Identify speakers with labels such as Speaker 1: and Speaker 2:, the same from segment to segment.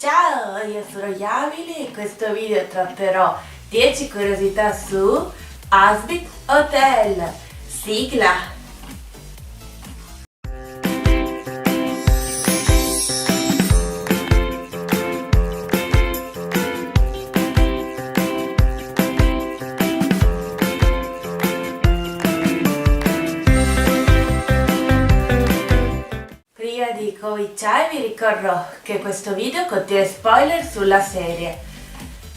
Speaker 1: Ciao, io sono Yamili e in questo video tratterò 10 curiosità su Asbit Hotel. Sigla! Prima di cominciare vi ricordo che questo video contiene spoiler sulla serie,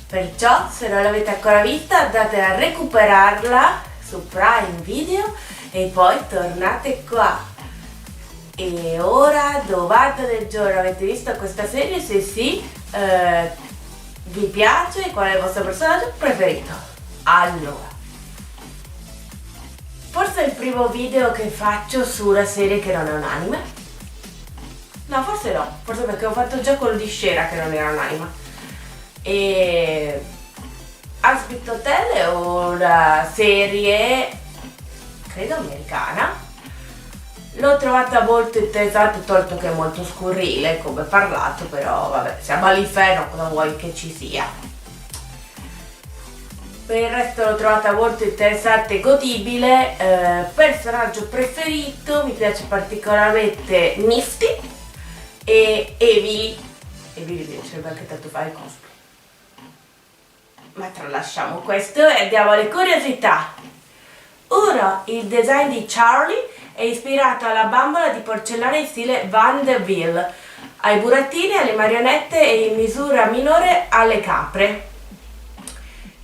Speaker 1: perciò se non l'avete ancora vista andate a recuperarla su Prime Video e poi tornate qua. E ora, domanda del giorno: avete visto questa serie? Se sì, vi piace? Qual è il vostro personaggio preferito? Allora, forse è il primo video che faccio su una serie che non è un anime. No, forse no, forse perché ho fatto già quello di Shera che non era un anime. E Asbit Hotel è una serie, credo americana. L'ho trovata molto interessante, tolto che è molto scurrile come parlato, però vabbè, siamo all'inferno, cosa vuoi che ci sia. Per il resto l'ho trovata molto interessante e godibile. Personaggio preferito, mi piace particolarmente Misty e Emily mi piacerebbe anche tanto fare cosplay, ma tralasciamo questo e andiamo alle curiosità. 1. Il design di Charlie è ispirato alla bambola di porcellana in stile Vanderbilt, ai burattini, alle marionette e in misura minore alle capre.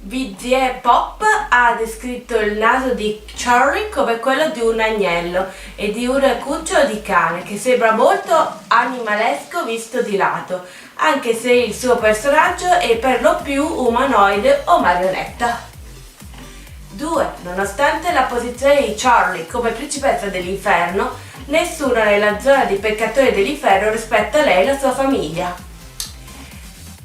Speaker 1: VG Pop ha descritto il naso di Charlie come quello di un agnello e di un cucciolo di cane che sembra molto animalesco visto di lato, anche se il suo personaggio è per lo più umanoide o marionetta. 2. Nonostante la posizione di Charlie come principessa dell'inferno, nessuno nella zona dei peccatori dell'inferno rispetta lei e la sua famiglia.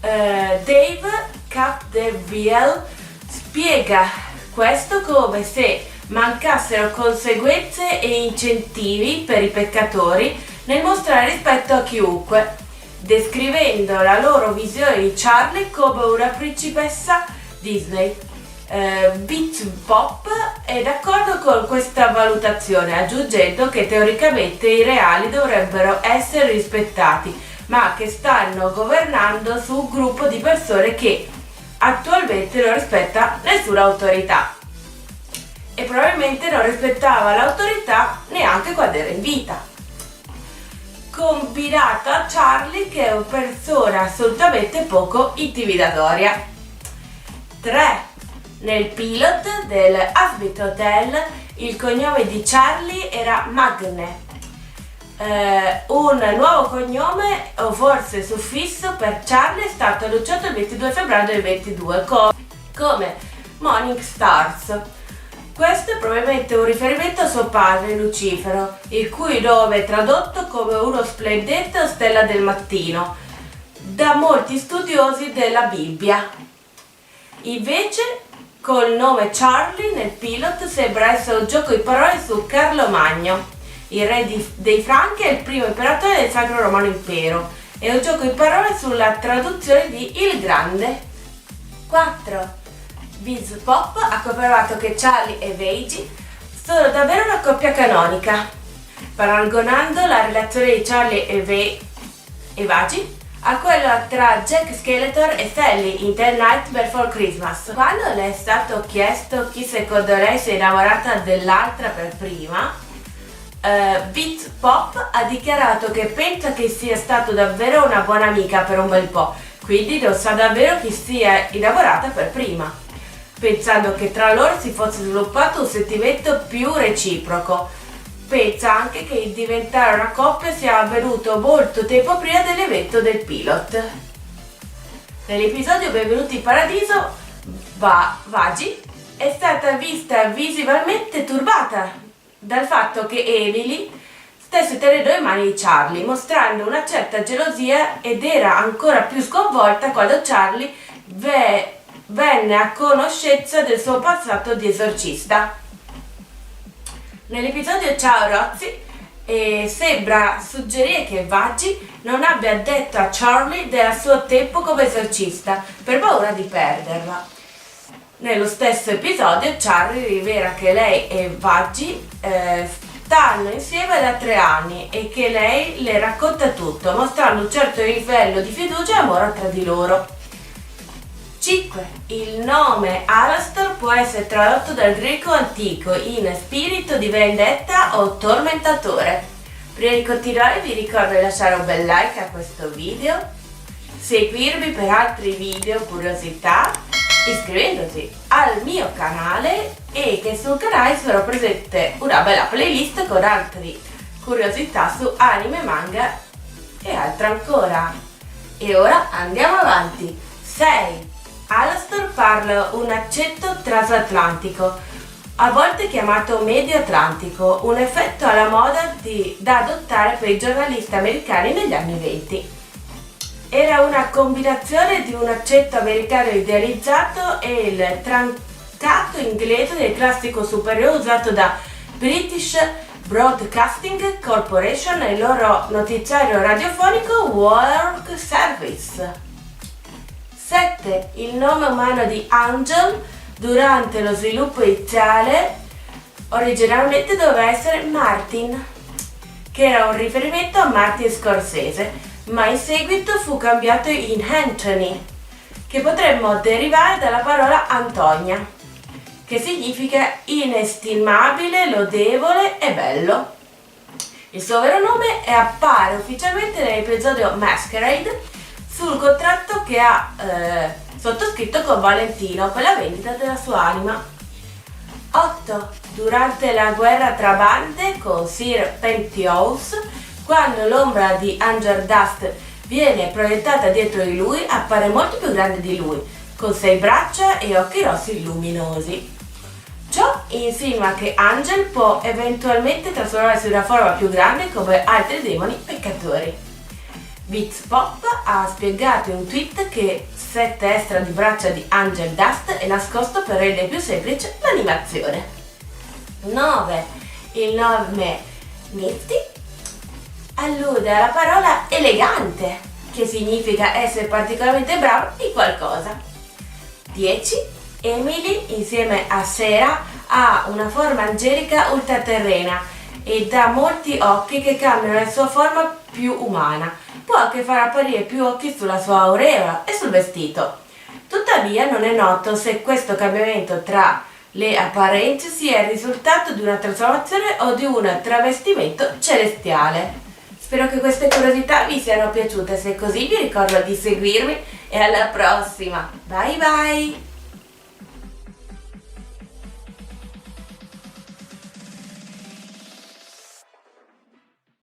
Speaker 1: Dave Capdeville spiega questo come se mancassero conseguenze e incentivi per i peccatori nel mostrare rispetto a chiunque, descrivendo la loro visione di Charlie come una principessa Disney. Beat Pop è d'accordo con questa valutazione, aggiungendo che teoricamente i reali dovrebbero essere rispettati, ma che stanno governando su un gruppo di persone che attualmente non rispetta nessuna autorità e probabilmente non rispettava l'autorità neanche quando era in vita. Combinato a Charlie che è una persona assolutamente poco intimidatoria. 3. Nel pilot del Asbit Hotel il cognome di Charlie era Magne. Un nuovo cognome o forse suffisso per Charlie è stato annunciato il 22 febbraio del 22 come Morning Stars. Questo è probabilmente un riferimento a suo padre Lucifero, il cui nome è tradotto come uno splendente o stella del mattino da molti studiosi della Bibbia. Invece col nome Charlie nel pilot sembra essere un gioco di parole su Carlo Magno, il re dei Franchi e il primo imperatore del Sacro Romano Impero. È un gioco di parole sulla traduzione di Il Grande. 4. Biz Pop ha confermato che Charlie e Vage sono davvero una coppia canonica, paragonando la relazione di Charlie e Vage a quella tra Jack Skeletor e Sally in The Night Before Christmas. Quando le è stato chiesto chi secondo lei si è innamorata dell'altra per prima, Beat Pop ha dichiarato che pensa che sia stato davvero una buona amica per un bel po', quindi non sa davvero chi sia innamorata per prima, pensando che tra loro si fosse sviluppato un sentimento più reciproco. Pensa anche che il diventare una coppia sia avvenuto molto tempo prima dell'evento del pilot. Nell'episodio Benvenuti in Paradiso, Vagi è stata vista visivamente turbata dal fatto che Emily stesse tenendo in mani di Charlie, mostrando una certa gelosia, ed era ancora più sconvolta quando Charlie venne a conoscenza del suo passato di esorcista. Nell'episodio Ciao Rozzi, e sembra suggerire che Vaggie non abbia detto a Charlie del suo tempo come esorcista per paura di perderla. Nello stesso episodio Charlie rivela che lei e Vaggie stanno insieme da 3 anni e che lei le racconta tutto, mostrando un certo livello di fiducia e amore tra di loro. 5. Il nome Alastor può essere tradotto dal greco antico in spirito di vendetta o tormentatore. Prima di continuare vi ricordo di lasciare un bel like a questo video, seguirmi per altri video curiosità, iscrivendosi al mio canale e che sul canale sarà presente una bella playlist con altre curiosità su anime, manga e altro ancora. E ora andiamo avanti. 6. Alastor parla un accento transatlantico, a volte chiamato medio atlantico, un effetto alla moda da adottare per i giornalisti americani negli anni 20. Era una combinazione di un accento americano idealizzato e il trancato inglese del classico superiore usato da British Broadcasting Corporation e il loro notiziario radiofonico World Service. 7. Il nome umano di Angel durante lo sviluppo iniziale originalmente doveva essere Martin, che era un riferimento a Martin Scorsese, ma in seguito fu cambiato in Anthony, che potremmo derivare dalla parola Antonia, che significa inestimabile, lodevole e bello. Il suo vero nome appare ufficialmente nell'episodio Masquerade sul contratto che ha sottoscritto con Valentino per la vendita della sua anima. 8. Durante la guerra tra bande con Sir Pentheus, quando l'ombra di Angel Dust viene proiettata dietro di lui, appare molto più grande di lui, con 6 braccia e occhi rossi luminosi. Ciò insinua che Angel può eventualmente trasformarsi in una forma più grande come altri demoni peccatori. Bits Pop ha spiegato in un tweet che il set extra di braccia di Angel Dust è nascosto per rendere più semplice l'animazione. 9. Il nome Nifty allude alla parola elegante, che significa essere particolarmente bravo in qualcosa. 10. Emily insieme a Sarah ha una forma angelica ultraterrena e ha molti occhi che cambiano la sua forma più umana. Può anche far apparire più occhi sulla sua aureola e sul vestito. Tuttavia non è noto se questo cambiamento tra le apparenze sia il risultato di una trasformazione o di un travestimento celestiale. Spero che queste curiosità vi siano piaciute, se è così vi ricordo di seguirmi e alla prossima. Bye bye!